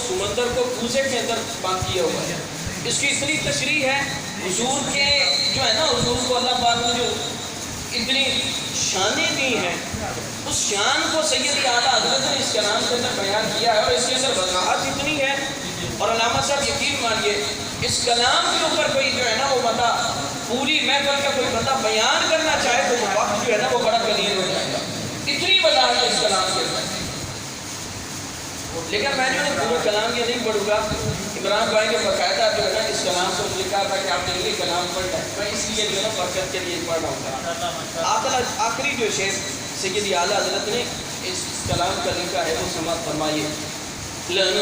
समंदर को कूजे के अंदर बांध किया हुआ है। इसकी इतनी तशरीह है हुजूर के जो है ना, हुजूर को अल्लाह पाक ने जो इतनी शानें दी हैं, उस शान को सैयद आला हज़रत ने इस कलाम के अंदर बयान किया है और इसके अंदर वज़ाहत इतनी है। और अल्लामा साहब यकीन मानिए, इस कलाम के ऊपर कोई जो है ना वो बता पूरी महफिल का कोई बंदा बयान करना चाहे तो वक्त जो है ना वो बड़ा कलील हो जाएगा, इतनी वज़ाहत है इस कलाम के अंदर। लेकिन मैं जो है पूरे कलाम ये नहीं पढ़ूंगा। इमरान भाई ने बाकायदा जो है ना इस कलाम को लिखा था कि आप डेली कलाम पढ़ना है, मैं इसलिए जो है ना बरकत के लिए पढ़ रहा हूँ। आखिरी जो शेर सैयद आला हज़रत ने इस कलाम का लिखा है वो समाप्त फरमाइए। लन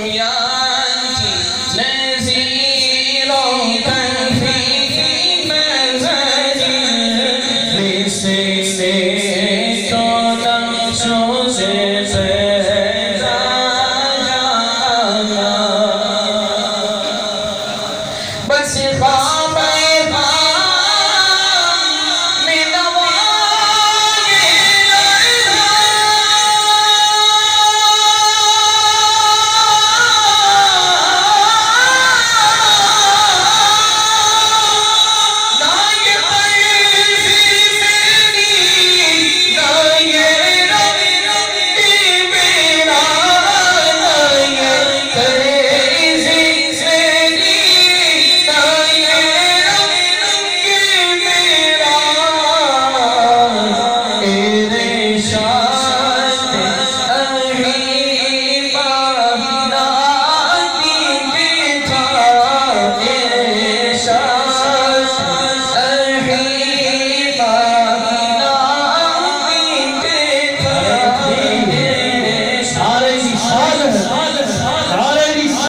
याती नज़ीरों का